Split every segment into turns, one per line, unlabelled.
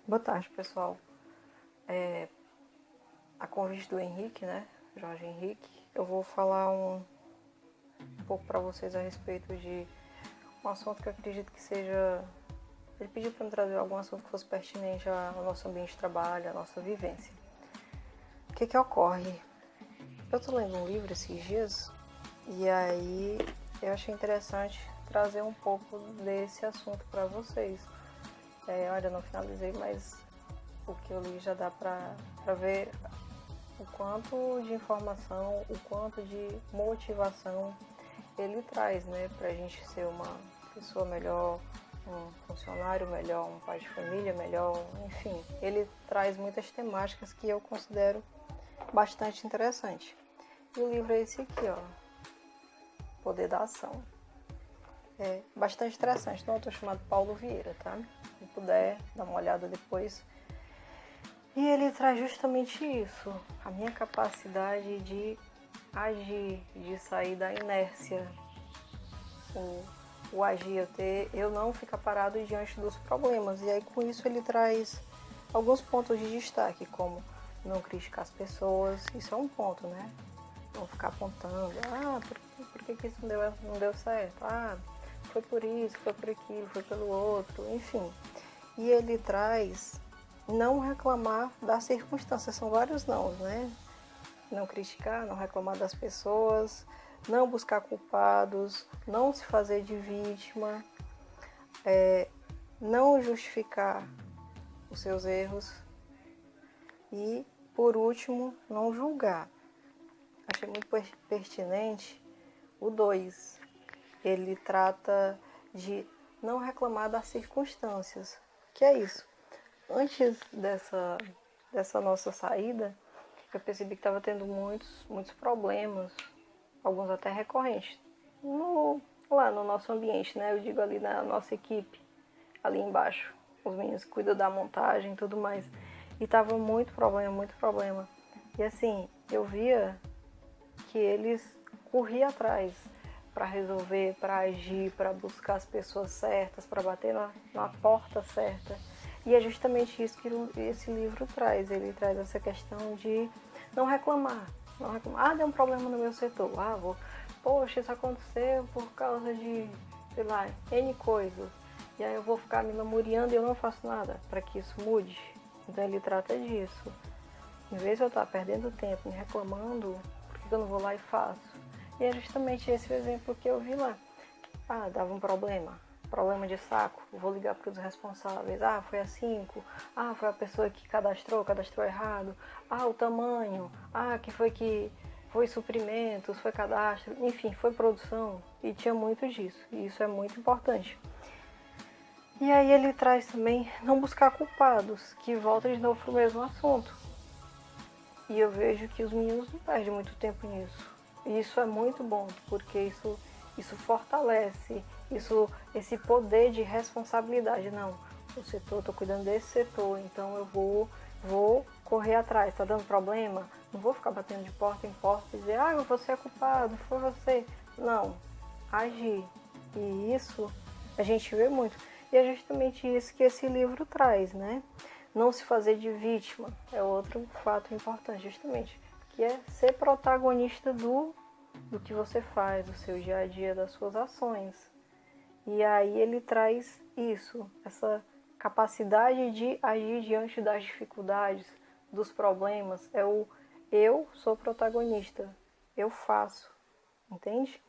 Boa tarde, pessoal. A convite do Henrique, né? Jorge Henrique, eu vou falar um pouco para vocês a respeito de um assunto que eu acredito que seja... Ele pediu para eu trazer algum assunto que fosse pertinente ao nosso ambiente de trabalho, à nossa vivência. O que ocorre? Eu tô lendo um livro esses dias e aí eu achei interessante trazer um pouco desse assunto para vocês. Olha, eu não finalizei, mas o que eu li já dá para ver o quanto de informação, o quanto de motivação ele traz, né, para a gente ser uma pessoa melhor, um funcionário melhor, um pai de família melhor, enfim. Ele traz muitas temáticas que eu considero bastante interessante. E o livro é esse aqui, ó, Poder da Ação. É bastante interessante, de um autor chamado Paulo Vieira, tá? Se puder, dar uma olhada depois. E ele traz justamente isso, a minha capacidade de agir, de sair da inércia, o agir, eu não ficar parado diante dos problemas. E aí com isso ele traz alguns pontos de destaque, como não criticar as pessoas, isso é um ponto, né? Não ficar apontando, por que isso não deu certo? Foi por isso, foi por aquilo, foi pelo outro, enfim. E ele traz não reclamar das circunstâncias, são vários não, né? Não criticar, não reclamar das pessoas, não buscar culpados, não se fazer de vítima, não justificar os seus erros e, por último, não julgar. Achei muito pertinente o 2. Ele trata de não reclamar das circunstâncias. Que é isso? Antes dessa nossa saída, eu percebi que estava tendo muitos problemas, alguns até recorrentes, lá no nosso ambiente, né? Eu digo ali na nossa equipe, ali embaixo, os meninos que cuidam da montagem e tudo mais. E tava muito problema. E assim, eu via que eles corriam atrás para resolver, para agir, para buscar as pessoas certas, para bater na porta certa. E é justamente isso que esse livro traz. Ele traz essa questão de não reclamar. Deu um problema no meu setor. Poxa, isso aconteceu por causa de, sei lá, N coisas. E aí eu vou ficar me lamuriando e eu não faço nada para que isso mude. Então ele trata disso. Em vez de eu estar perdendo tempo me reclamando, por que eu não vou lá e faço? E é justamente esse o exemplo que eu vi lá. Dava um problema de saco, vou ligar para os responsáveis. Foi a 5, foi a pessoa que cadastrou errado. O tamanho, que foi suprimentos, foi cadastro, enfim, foi produção. E tinha muito disso, e isso é muito importante. E aí ele traz também não buscar culpados, que volta de novo para o mesmo assunto. E eu vejo que os meninos não perdem muito tempo nisso. E isso é muito bom, porque isso fortalece, esse poder de responsabilidade. Não, o setor, estou cuidando desse setor, então eu vou correr atrás. Está dando problema? Não vou ficar batendo de porta em porta e dizer, você é culpado, foi você. Não, agir. E isso a gente vê muito. E é justamente isso que esse livro traz, né? Não se fazer de vítima é outro fato importante, justamente, que é ser protagonista do que você faz, do seu dia a dia, das suas ações. E aí ele traz isso, essa capacidade de agir diante das dificuldades, dos problemas. Eu sou protagonista, eu faço, entende?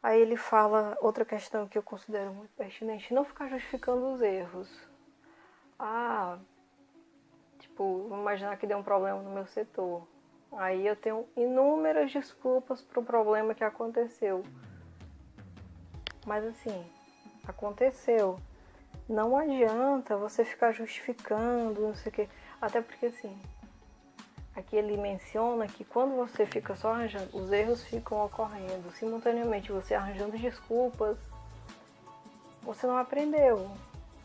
Aí ele fala outra questão que eu considero muito pertinente, não ficar justificando os erros. Vamos imaginar que deu um problema no meu setor. Aí eu tenho inúmeras desculpas para o problema que aconteceu. Mas assim, aconteceu. Não adianta você ficar justificando, não sei o quê. Até porque assim, aqui ele menciona que quando você fica só arranjando, os erros ficam ocorrendo. Simultaneamente você arranjando desculpas, você não aprendeu.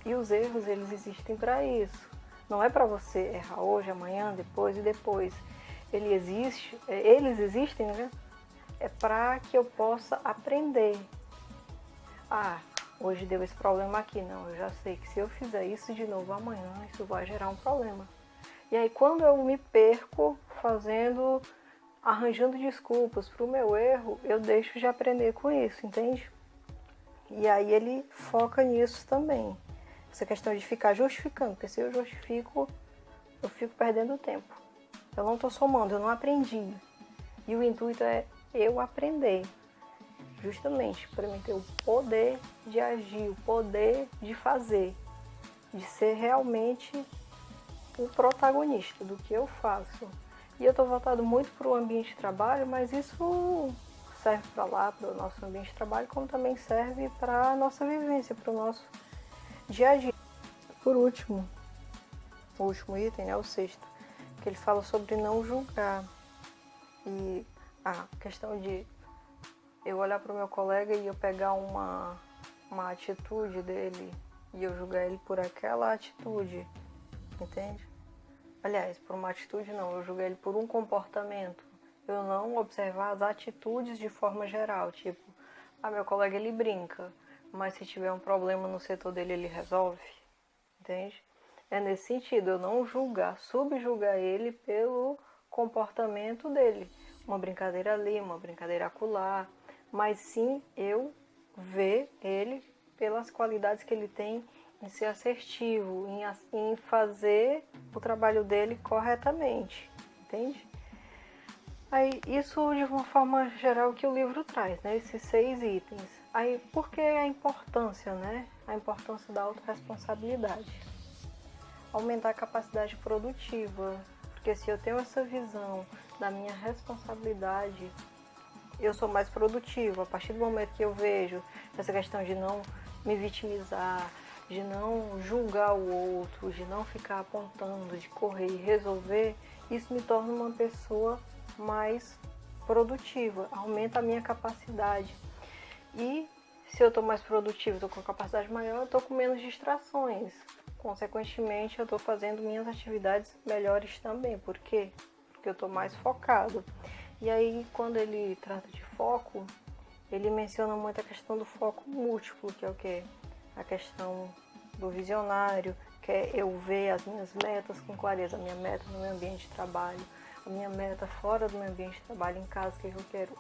E os erros, eles existem para isso. Não é para você errar hoje, amanhã, depois e depois. Eles existem, né? É para que eu possa aprender. hoje deu esse problema aqui. Não, eu já sei que se eu fizer isso de novo amanhã, isso vai gerar um problema. E aí quando eu me perco arranjando desculpas para o meu erro, eu deixo de aprender com isso, entende? E aí ele foca nisso também. Essa questão de ficar justificando, porque se eu justifico, eu fico perdendo tempo. Eu não estou somando, eu não aprendi. E o intuito é eu aprender. Justamente para mim ter o poder de agir, o poder de fazer, de ser realmente o protagonista do que eu faço. E eu estou voltado muito para o ambiente de trabalho, mas isso serve para lá, para o nosso ambiente de trabalho, como também serve para a nossa vivência, para o nosso dia a dia. Por último, o último item, né, o sexto, que ele fala sobre não julgar. E a questão de eu olhar para o meu colega e eu pegar uma atitude dele e eu julgar ele por aquela atitude, entende? Aliás, por uma atitude não, eu julgar ele por um comportamento. Eu não observar as atitudes de forma geral, tipo, meu colega ele brinca, mas se tiver um problema no setor dele ele resolve, entende? É nesse sentido, eu não subjugar ele pelo comportamento dele. Uma brincadeira ali, uma brincadeira acolá, mas sim eu ver ele pelas qualidades que ele tem em ser assertivo, em fazer o trabalho dele corretamente, entende? Aí, isso de uma forma geral que o livro traz, né? Esses 6 itens. Aí, por que a importância, né? A importância da autorresponsabilidade. Aumentar a capacidade produtiva, porque se eu tenho essa visão da minha responsabilidade, eu sou mais produtiva. A partir do momento que eu vejo essa questão de não me vitimizar, de não julgar o outro, de não ficar apontando, de correr e resolver, isso me torna uma pessoa mais produtiva, aumenta a minha capacidade. E se eu estou mais produtiva, estou com capacidade maior, eu estou com menos distrações. Consequentemente, eu estou fazendo minhas atividades melhores também. Por quê? Porque eu estou mais focado. E aí, quando ele trata de foco, ele menciona muito a questão do foco múltiplo, que é o quê? A questão do visionário, que é eu ver as minhas metas com clareza, a minha meta no meu ambiente de trabalho, a minha meta fora do meu ambiente de trabalho, em casa, o que eu quero?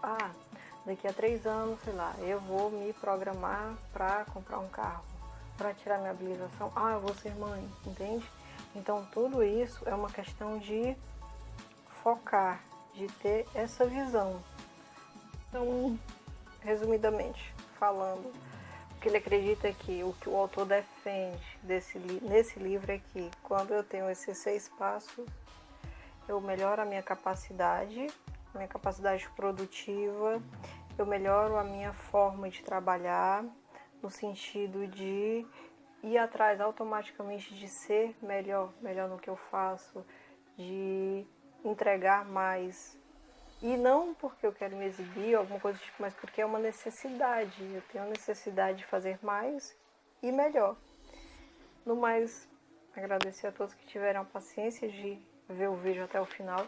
Daqui a 3 anos, sei lá, eu vou me programar para comprar um carro, para tirar minha habilitação, eu vou ser mãe, entende? Então, tudo isso é uma questão de focar, de ter essa visão. Então, resumidamente falando, o que ele acredita é que o que o autor defende nesse livro é que quando eu tenho esses 6 passos, eu melhoro a minha capacidade produtiva, eu melhoro a minha forma de trabalhar, no sentido de ir atrás automaticamente de ser melhor no que eu faço, de entregar mais. E não porque eu quero me exibir ou alguma coisa do tipo, mas porque é uma necessidade. Eu tenho a necessidade de fazer mais e melhor. No mais, agradecer a todos que tiveram a paciência de ver o vídeo até o final.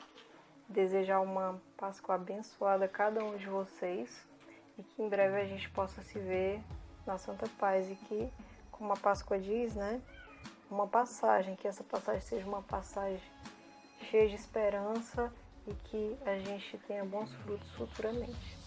Desejar uma Páscoa abençoada a cada um de vocês. E que em breve a gente possa se ver na Santa Paz. E que, como a Páscoa diz, né? Uma passagem, que essa passagem seja uma passagem cheia de esperança e que a gente tenha bons frutos futuramente.